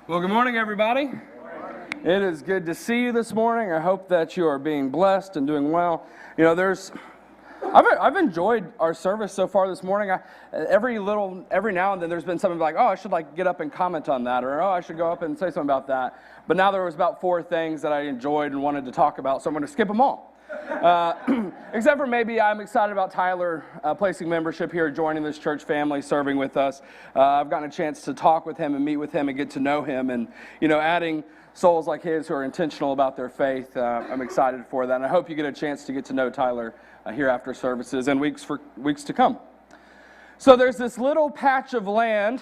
Well, good morning, everybody. It is good to see you this morning. I hope that you are being blessed and doing well. You know, I've enjoyed our service so far this morning. Every now and then there's been something like, oh, I should get up and comment on that, or oh, I should go up and say something about that. But now there was about 4 things that I enjoyed and wanted to talk about, so I'm going to skip them all. Except for maybe I'm excited about Tyler placing membership here, joining this church family, serving with us. I've gotten a chance to talk with him and meet with him and get to know him, and adding souls like his who are intentional about their faith. I'm excited for that, and I hope you get a chance to get to know Tyler here after services and weeks to come. So there's this little patch of land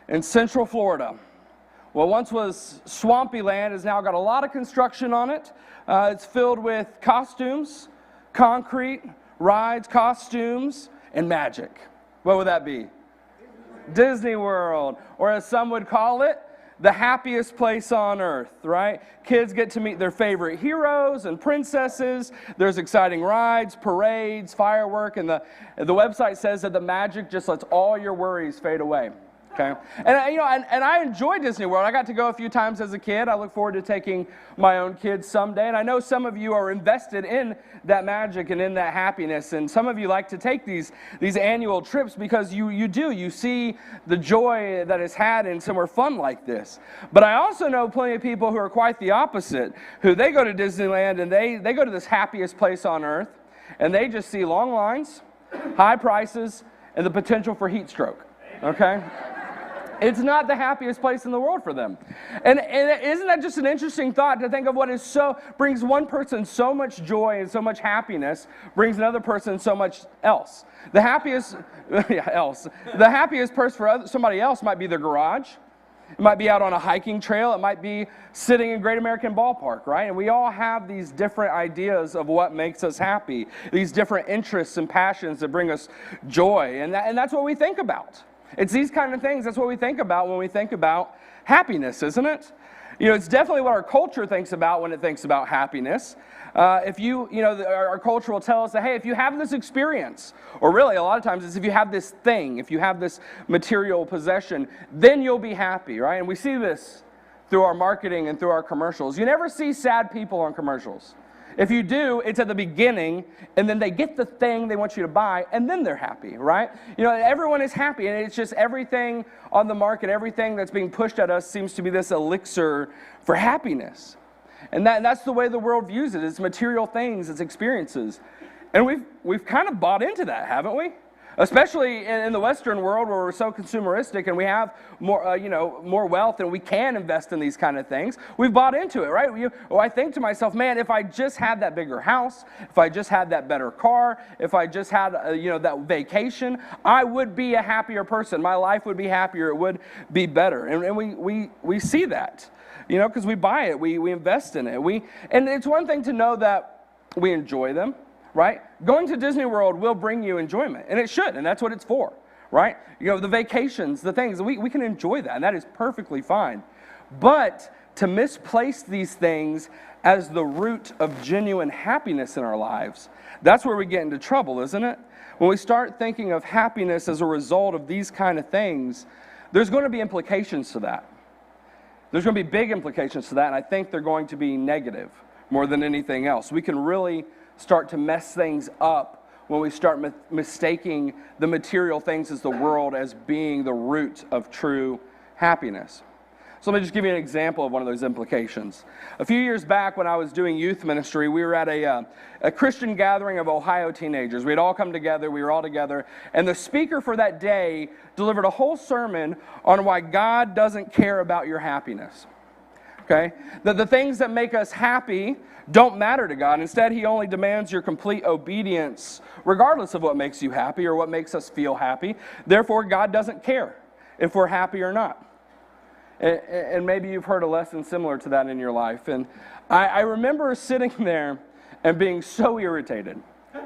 in Central Florida. What once was swampy land has now got a lot of construction on it. It's filled with costumes, concrete, rides, costumes, and magic. What would that be? Disney World, or as some would call it, the happiest place on earth, right? Kids get to meet their favorite heroes and princesses. There's exciting rides, parades, firework, and the website says that the magic just lets all your worries fade away. Okay, and I enjoy Disney World. I got to go a few times as a kid. I look forward to taking my own kids someday. And I know some of you are invested in that magic and in that happiness. And some of you like to take these annual trips because you see the joy that is had in somewhere fun like this. But I also know plenty of people who are quite the opposite, who they go to Disneyland and they go to this happiest place on earth, and they just see long lines, high prices, and the potential for heat stroke. Okay? It's not the happiest place in the world for them. And isn't that just an interesting thought to think of what brings one person so much joy and so much happiness, brings another person so much else. The happiest person for somebody else might be their garage. It might be out on a hiking trail. It might be sitting in Great American Ballpark, right? And we all have these different ideas of what makes us happy, these different interests and passions that bring us joy. And that's what we think about. It's these kind of things, that's what we think about when we think about happiness, isn't it? It's definitely what our culture thinks about when it thinks about happiness. Our culture will tell us that, hey, if you have this experience, or really a lot of times it's if you have this thing, if you have this material possession, then you'll be happy, right? And we see this through our marketing and through our commercials. You never see sad people on commercials. If you do, it's at the beginning, and then they get the thing they want you to buy, and then they're happy, right? Everyone is happy, and it's just everything on the market, everything that's being pushed at us seems to be this elixir for happiness. And that's the way the world views it. It's material things, it's experiences. And we've kind of bought into that, haven't we? Especially in the Western world where we're so consumeristic and we have more wealth and we can invest in these kind of things. We've bought into it, right? I think to myself, man, if I just had that bigger house, if I just had that better car, if I just had that vacation, I would be a happier person. My life would be happier. It would be better. And we see that, because we buy it, we invest in it. And it's one thing to know that we enjoy them. Right? Going to Disney World will bring you enjoyment, and it should, and that's what it's for, right? The vacations, the things, we can enjoy that, and that is perfectly fine. But to misplace these things as the root of genuine happiness in our lives, that's where we get into trouble, isn't it? When we start thinking of happiness as a result of these kind of things, there's going to be implications to that. There's going to be big implications to that, and I think they're going to be negative more than anything else. We can really start to mess things up when we start mistaking the material things as the world as being the root of true happiness. So let me just give you an example of one of those implications. A few years back when I was doing youth ministry, we were at a Christian gathering of Ohio teenagers. We'd all come together, we were all together, and the speaker for that day delivered a whole sermon on why God doesn't care about your happiness. Okay? That the things that make us happy don't matter to God. Instead, He only demands your complete obedience, regardless of what makes you happy or what makes us feel happy. Therefore, God doesn't care if we're happy or not. And maybe you've heard a lesson similar to that in your life. And I remember sitting there and being so irritated.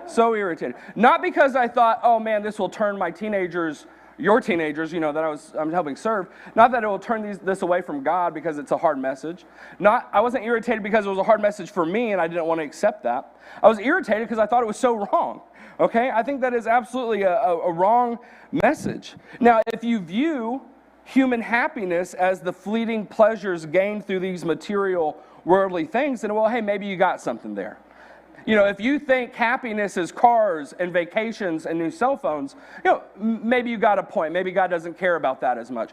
So irritated. Not because I thought, oh man, this will turn my teenagers, your teenagers, that I'm helping serve. Not that it will turn this away from God because it's a hard message. I wasn't irritated because it was a hard message for me and I didn't want to accept that. I was irritated because I thought it was so wrong. Okay? I think that is absolutely a wrong message. Now, if you view human happiness as the fleeting pleasures gained through these material, worldly things, then, well, hey, maybe you got something there. If you think happiness is cars and vacations and new cell phones, maybe you got a point. Maybe God doesn't care about that as much.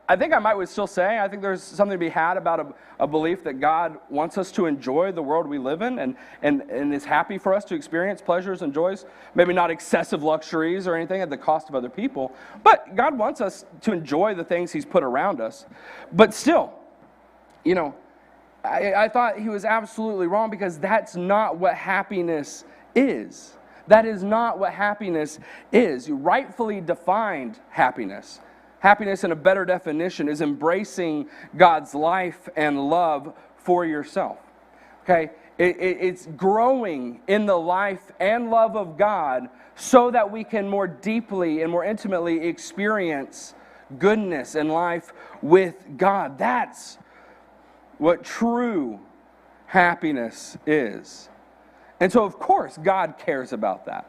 I think I might still say, I think there's something to be had about a belief that God wants us to enjoy the world we live in and is happy for us to experience pleasures and joys. Maybe not excessive luxuries or anything at the cost of other people, but God wants us to enjoy the things He's put around us. But still, I thought he was absolutely wrong, because that's not what happiness is. That is not what happiness is. You rightfully defined happiness. Happiness, in a better definition, is embracing God's life and love for yourself. Okay? It's growing in the life and love of God so that we can more deeply and more intimately experience goodness and life with God. That's what true happiness is. And so, of course, God cares about that.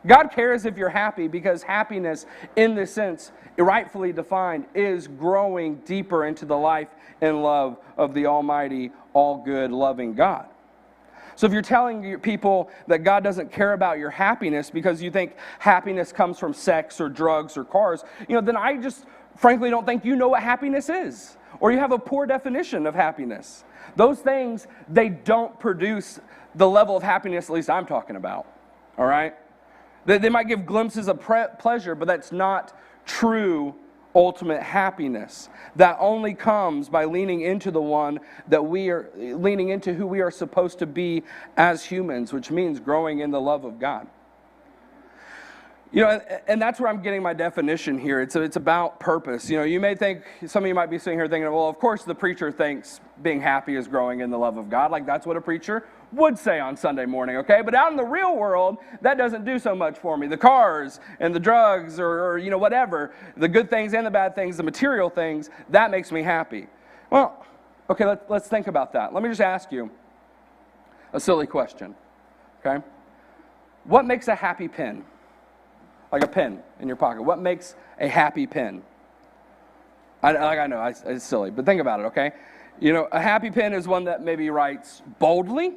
God cares if you're happy, because happiness, in this sense, rightfully defined, is growing deeper into the life and love of the almighty, all-good, loving God. So if you're telling people that God doesn't care about your happiness because you think happiness comes from sex or drugs or cars, then I just frankly don't think you know what happiness is, or you have a poor definition of happiness. Those things, they don't produce the level of happiness, at least I'm talking about, all right? They might give glimpses of pleasure, but that's not true ultimate happiness. That only comes by leaning into the one that leaning into who we are supposed to be as humans, which means growing in the love of God. And that's where I'm getting my definition here. It's about purpose. You may think, some of you might be sitting here thinking, well, of course the preacher thinks being happy is growing in the love of God. Like, that's what a preacher would say on Sunday morning, okay? But out in the real world, that doesn't do so much for me. The cars and the drugs or whatever, the good things and the bad things, the material things, that makes me happy. Well, okay, let's think about that. Let me just ask you a silly question, okay? What makes a happy pen? Like a pen in your pocket. What makes a happy pen? I know, it's silly, but think about it, okay? A happy pen is one that maybe writes boldly,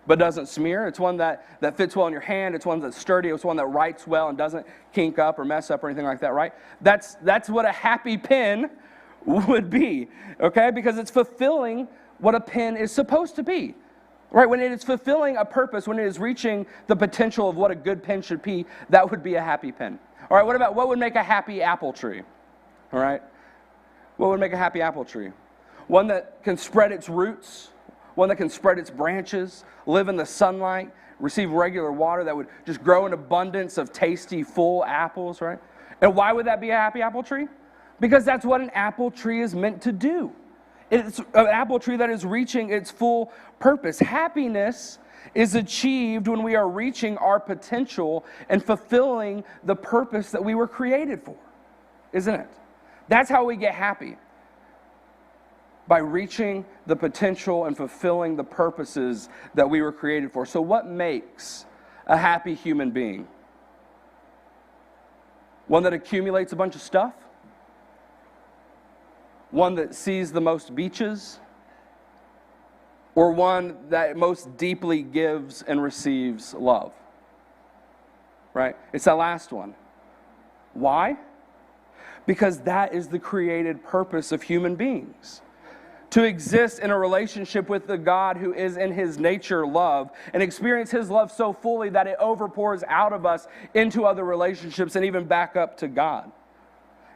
but doesn't smear. It's one that fits well in your hand. It's one that's sturdy. It's one that writes well and doesn't kink up or mess up or anything like that, right? That's what a happy pen would be, okay? Because it's fulfilling what a pen is supposed to be. Right, when it is fulfilling a purpose, when it is reaching the potential of what a good pen should be, that would be a happy pen. All right, what would make a happy apple tree? All right, what would make a happy apple tree? One that can spread its roots, one that can spread its branches, live in the sunlight, receive regular water, that would just grow in abundance of tasty, full apples, right? And why would that be a happy apple tree? Because that's what an apple tree is meant to do. It's an apple tree that is reaching its full purpose. Happiness is achieved when we are reaching our potential and fulfilling the purpose that we were created for, isn't it? That's how we get happy. By reaching the potential and fulfilling the purposes that we were created for. So what makes a happy human being? One that accumulates a bunch of stuff? One that sees the most beaches? Or one that most deeply gives and receives love? Right? It's that last one. Why? Because that is the created purpose of human beings. To exist in a relationship with the God who is in His nature love, and experience His love so fully that it overpours out of us into other relationships and even back up to God.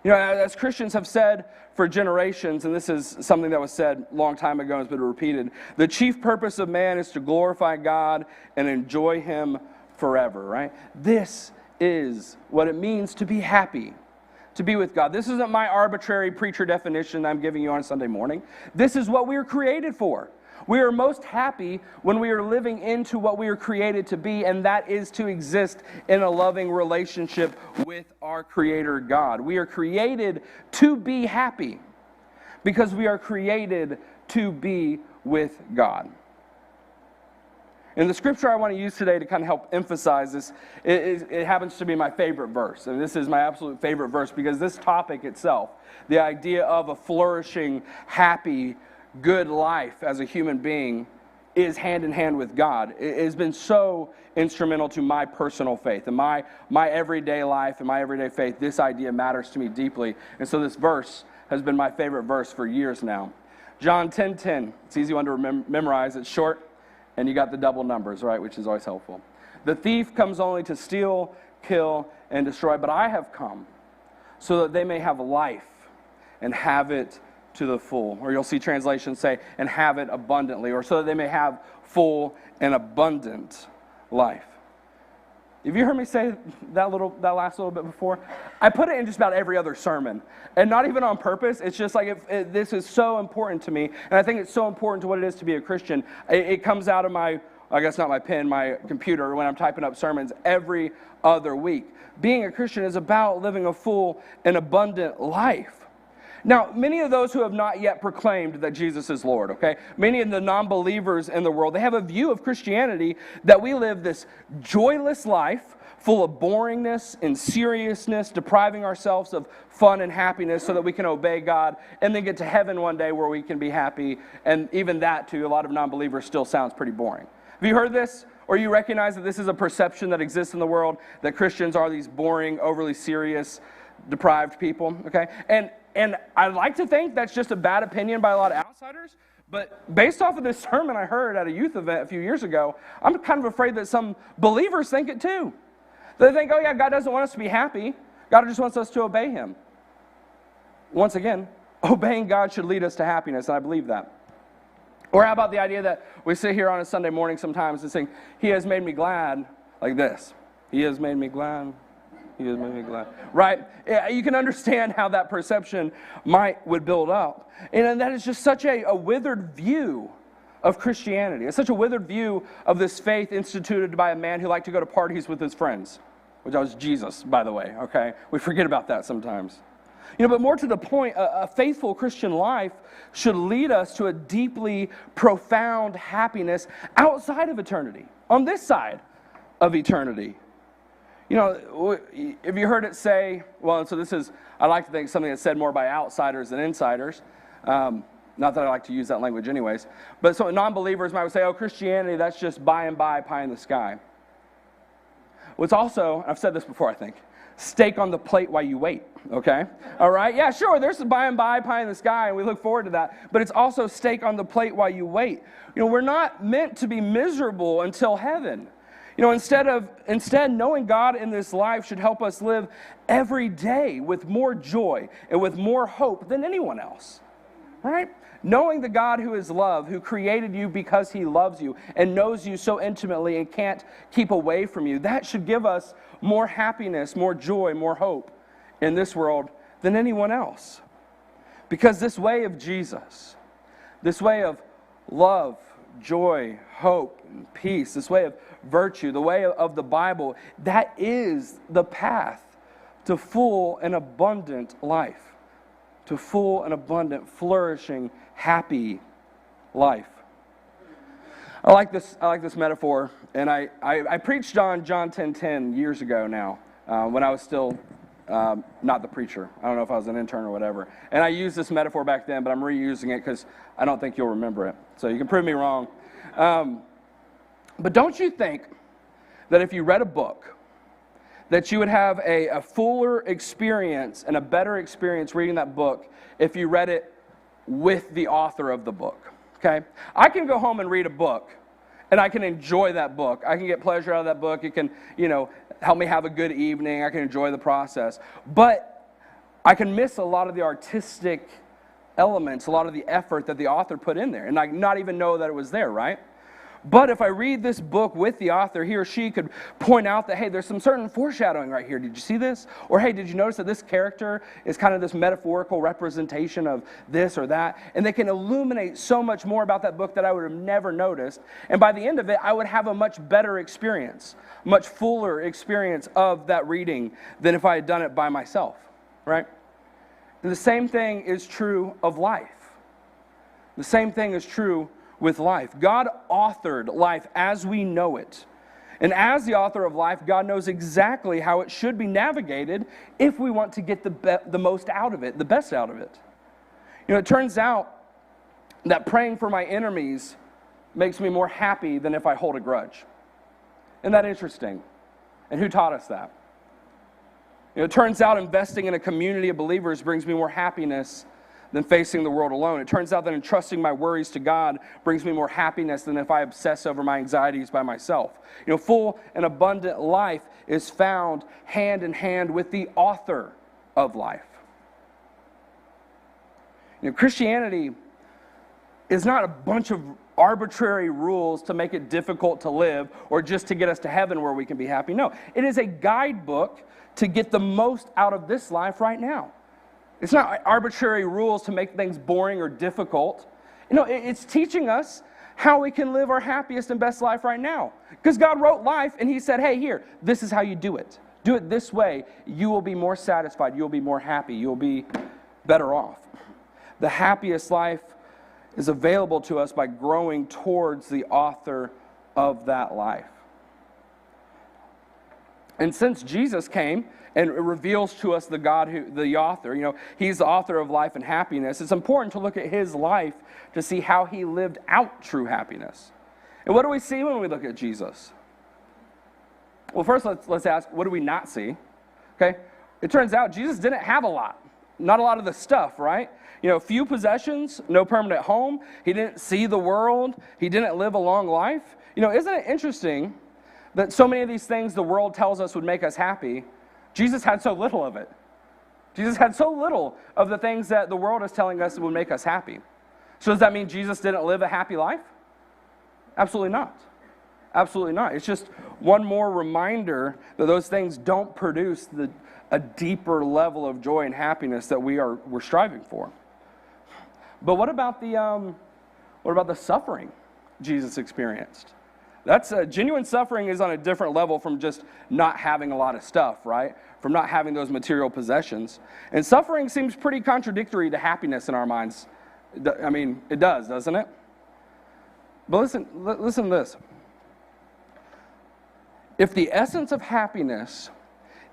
As Christians have said for generations, and this is something that was said a long time ago and has been repeated, the chief purpose of man is to glorify God and enjoy Him forever, right? This is what it means to be happy, to be with God. This isn't my arbitrary preacher definition I'm giving you on Sunday morning. This is what we were created for. We are most happy when we are living into what we are created to be, and that is to exist in a loving relationship with our Creator God. We are created to be happy because we are created to be with God. And the scripture I want to use today to kind of help emphasize this, it happens to be my favorite verse. And this is my absolute favorite verse because this topic itself, the idea of a flourishing, happy, good life as a human being, is hand in hand with God. It has been so instrumental to my personal faith and my everyday life and my everyday faith. This idea matters to me deeply. And so this verse has been my favorite verse for years now. John 10:10. It's easy one to memorize. It's short, and you got the double numbers, right, which is always helpful. The thief comes only to steal, kill, and destroy, but I have come so that they may have life and have it to the full. Or you'll see translations say, and have it abundantly, or so that they may have full and abundant life. Have you heard me say that last little bit before? I put it in just about every other sermon, and not even on purpose. It's just like this is so important to me, and I think it's so important to what it is to be a Christian. It comes out of my, I guess not my pen, my computer when I'm typing up sermons every other week. Being a Christian is about living a full and abundant life. Now, many of those who have not yet proclaimed that Jesus is Lord, okay? Many of the non-believers in the world, they have a view of Christianity that we live this joyless life full of boringness and seriousness, depriving ourselves of fun and happiness so that we can obey God and then get to heaven one day where we can be happy. And even that, to a lot of non-believers, still sounds pretty boring. Have you heard this? Or you recognize that this is a perception that exists in the world, that Christians are these boring, overly serious, deprived people, okay? And I'd like to think that's just a bad opinion by a lot of outsiders, but based off of this sermon I heard at a youth event a few years ago, I'm kind of afraid that some believers think it too. They think, oh yeah, God doesn't want us to be happy. God just wants us to obey Him. Once again, obeying God should lead us to happiness, and I believe that. Or how about the idea that we sit here on a Sunday morning sometimes and sing, He has made me glad, like this. He has made me glad. He has made me glad. Right? You can understand how that perception would build up. And that is just such a withered view of Christianity. It's such a withered view of this faith instituted by a man who liked to go to parties with his friends, which was Jesus, by the way, okay? We forget about that sometimes. But more to the point, a faithful Christian life should lead us to a deeply profound happiness outside of eternity, on this side of eternity. Have you heard it say, well, and so this is, I like to think something that's said more by outsiders than insiders. Not that I like to use that language anyways. But so non-believers might say, oh, Christianity, that's just by and by, pie in the sky. Well, it's also, I've said this before, I think, steak on the plate while you wait, okay? All right? Yeah, sure, there's the by and by, pie in the sky, and we look forward to that. But it's also steak on the plate while you wait. We're not meant to be miserable until heaven. Instead, knowing God in this life should help us live every day with more joy and with more hope than anyone else, right? Knowing the God who is love, who created you because He loves you and knows you so intimately and can't keep away from you, that should give us more happiness, more joy, more hope in this world than anyone else. Because this way of Jesus, this way of love, joy, hope, and peace, this way of virtue, the way of the Bible, that is the path to full and abundant life, to full and abundant, flourishing, happy life. I like this metaphor, and I preached on John 10:10 years ago now, when I was still not the preacher. I don't know if I was an intern or whatever. And I used this metaphor back then, but I'm reusing it because I don't think you'll remember it. So you can prove me wrong. But don't you think that if you read a book, that you would have a fuller experience and a better experience reading that book if you read it with the author of the book, okay? I can go home and read a book, and I can enjoy that book. I can get pleasure out of that book. It can, help me have a good evening. I can enjoy the process. But I can miss a lot of the artistic elements, a lot of the effort that the author put in there, and I not even know that it was there, right? But if I read this book with the author, he or she could point out that, hey, there's some certain foreshadowing right here. Did you see this? Or, hey, did you notice that this character is kind of this metaphorical representation of this or that? And they can illuminate so much more about that book that I would have never noticed. And by the end of it, I would have a much better experience, much fuller experience of that reading than if I had done it by myself, right? And the same thing is true of life. The same thing is true with life. God authored life as we know it. And as the author of life, God knows exactly how it should be navigated if we want to get the most out of it, the best out of it. It turns out that praying for my enemies makes me more happy than if I hold a grudge. Isn't that interesting? And who taught us that? It turns out investing in a community of believers brings me more happiness than facing the world alone. It turns out that entrusting my worries to God brings me more happiness than if I obsess over my anxieties by myself. Full and abundant life is found hand in hand with the author of life. Christianity is not a bunch of arbitrary rules to make it difficult to live or just to get us to heaven where we can be happy. No, it is a guidebook to get the most out of this life right now. It's not arbitrary rules to make things boring or difficult. It's teaching us how we can live our happiest and best life right now. Because God wrote life and He said, hey, here, this is how you do it. Do it this way. You will be more satisfied. You'll be more happy. You'll be better off. The happiest life is available to us by growing towards the author of that life. And since Jesus came and reveals to us the God, the author, He's the author of life and happiness, it's important to look at His life to see how He lived out true happiness. And what do we see when we look at Jesus? Well, first let's ask, what do we not see? Okay, it turns out Jesus didn't have a lot. Not a lot of the stuff, right? Few possessions, no permanent home. He didn't see the world. He didn't live a long life. Isn't it interesting that so many of these things the world tells us would make us happy, Jesus had so little of it. Jesus had so little of the things that the world is telling us would make us happy. So does that mean Jesus didn't live a happy life? Absolutely not. Absolutely not. It's just one more reminder that those things don't produce a deeper level of joy and happiness that we're striving for. But what about the suffering Jesus experienced? That's genuine suffering is on a different level from just not having a lot of stuff, right? From not having those material possessions. And suffering seems pretty contradictory to happiness in our minds. I mean, it does, doesn't it? But listen to this. If the essence of happiness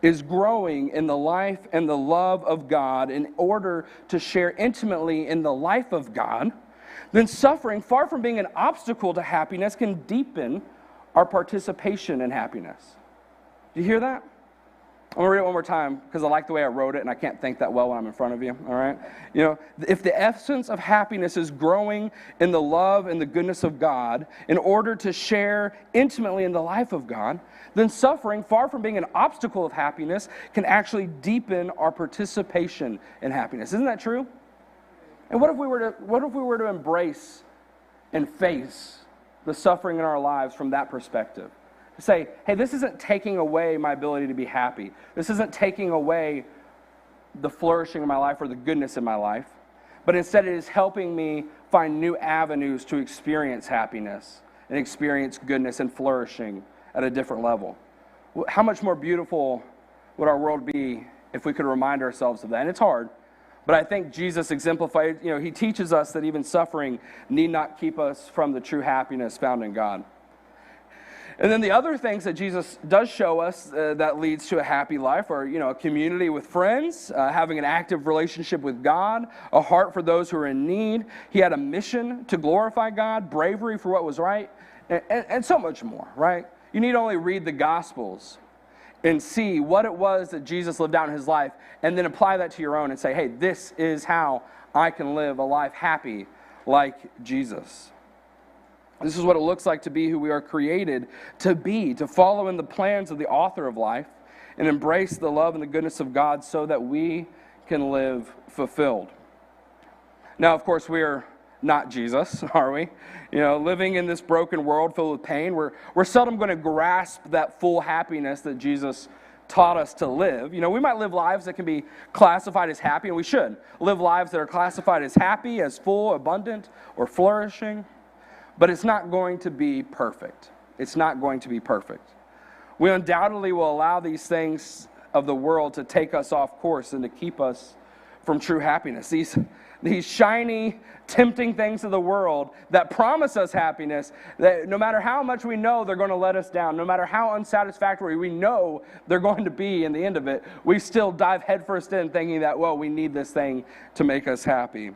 is growing in the life and the love of God in order to share intimately in the life of God, then suffering, far from being an obstacle to happiness, can deepen our participation in happiness. Do you hear that? I'm going to read it one more time because I like the way I wrote it and I can't think that well when I'm in front of you, all right? If the essence of happiness is growing in the love and the goodness of God in order to share intimately in the life of God, then suffering, far from being an obstacle of happiness, can actually deepen our participation in happiness. Isn't that true? And what if we were to embrace and face the suffering in our lives from that perspective? To say, hey, this isn't taking away my ability to be happy. This isn't taking away the flourishing of my life or the goodness in my life. But instead it is helping me find new avenues to experience happiness and experience goodness and flourishing at a different level. How much more beautiful would our world be if we could remind ourselves of that? And it's hard. But I think Jesus exemplified, He teaches us that even suffering need not keep us from the true happiness found in God. And then the other things that Jesus does show us that leads to a happy life are, a community with friends, having an active relationship with God, a heart for those who are in need. He had a mission to glorify God, bravery for what was right, and so much more, right? You need only read the Gospels and see what it was that Jesus lived out in His life, and then apply that to your own and say, hey, this is how I can live a life happy like Jesus. This is what it looks like to be who we are created to be, to follow in the plans of the author of life and embrace the love and the goodness of God so that we can live fulfilled. Now, of course, we are not Jesus, are we? Living in this broken world filled with pain, we're seldom going to grasp that full happiness that Jesus taught us to live. We might live lives that can be classified as happy, and we should live lives that are classified as happy, as full, abundant, or flourishing. But it's not going to be perfect. It's not going to be perfect. We undoubtedly will allow these things of the world to take us off course and to keep us from true happiness. these shiny, tempting things of the world that promise us happiness, that no matter how much we know they're going to let us down, no matter how unsatisfactory we know they're going to be in the end of it, we still dive headfirst in thinking that, well, we need this thing to make us happy.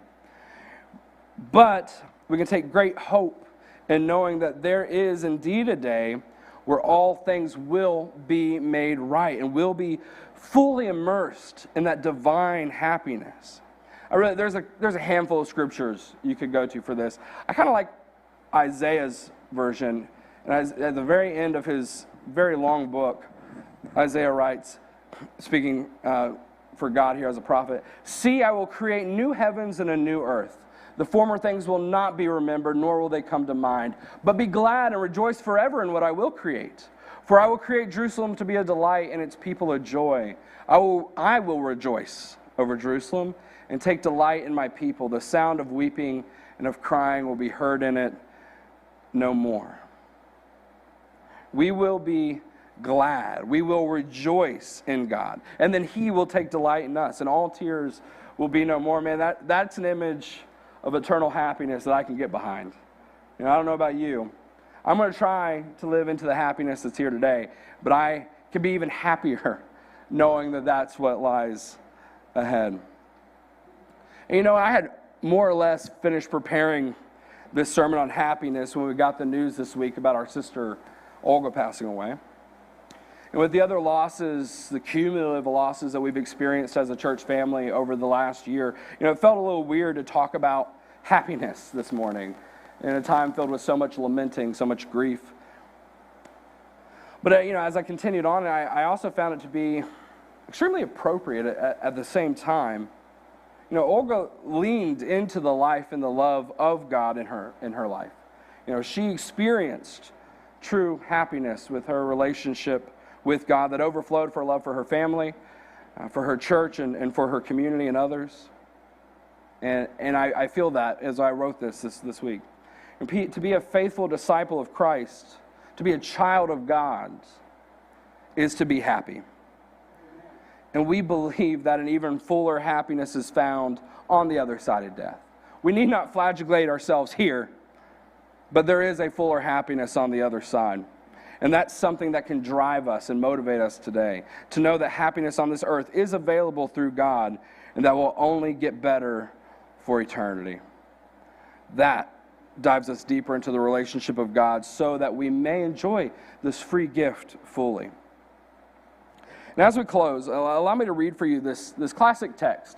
But we can take great hope in knowing that there is indeed a day where all things will be made right and will be fully immersed in that divine happiness. There's a handful of scriptures you could go to for this. I kind of like Isaiah's version. And at the very end of his very long book, Isaiah writes, speaking for God here as a prophet, "See, I will create new heavens and a new earth. The former things will not be remembered, nor will they come to mind. But be glad and rejoice forever in what I will create. For I will create Jerusalem to be a delight and its people a joy. I will rejoice over Jerusalem and take delight in my people. The sound of weeping and of crying will be heard in it no more." We will be glad. We will rejoice in God. And then He will take delight in us. And all tears will be no more. Man, that's an image of eternal happiness that I can get behind. I don't know about you. I'm going to try to live into the happiness that's here today. But I can be even happier knowing that that's what lies ahead. And I had more or less finished preparing this sermon on happiness when we got the news this week about our sister Olga passing away. And with the other losses, the cumulative losses that we've experienced as a church family over the last year, it felt a little weird to talk about happiness this morning in a time filled with so much lamenting, so much grief. But, as I continued on, I also found it to be extremely appropriate at the same time. Olga leaned into the life and the love of God in her life. She experienced true happiness with her relationship with God that overflowed for love for her family, for her church, and for her community and others. And I feel that as I wrote this week. And to be a faithful disciple of Christ, to be a child of God, is to be happy. And we believe that an even fuller happiness is found on the other side of death. We need not flagellate ourselves here, but there is a fuller happiness on the other side. And that's something that can drive us and motivate us today, to know that happiness on this earth is available through God and that will only get better for eternity. That dives us deeper into the relationship of God so that we may enjoy this free gift fully. And as we close, allow me to read for you this classic text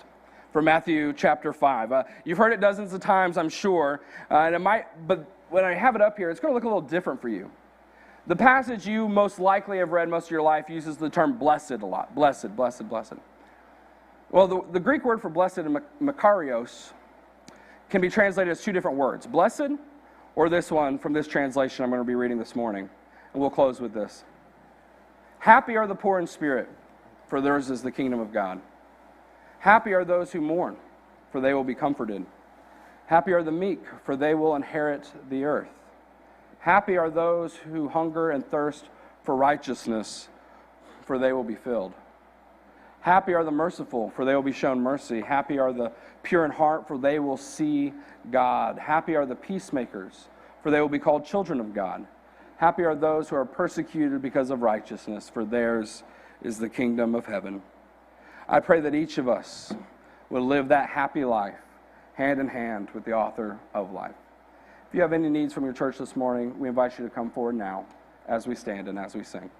from Matthew chapter 5. You've heard it dozens of times, I'm sure, but when I have it up here, it's going to look a little different for you. The passage you most likely have read most of your life uses the term blessed a lot. Blessed, blessed, blessed. Well, the Greek word for blessed, makarios, can be translated as two different words. Blessed, or this one from this translation I'm going to be reading this morning. And we'll close with this. Happy are the poor in spirit, for theirs is the kingdom of God. Happy are those who mourn, for they will be comforted. Happy are the meek, for they will inherit the earth. Happy are those who hunger and thirst for righteousness, for they will be filled. Happy are the merciful, for they will be shown mercy. Happy are the pure in heart, for they will see God. Happy are the peacemakers, for they will be called children of God. Happy are those who are persecuted because of righteousness, for theirs is the kingdom of heaven. I pray that each of us will live that happy life hand in hand with the author of life. If you have any needs from your church this morning, we invite you to come forward now as we stand and as we sing.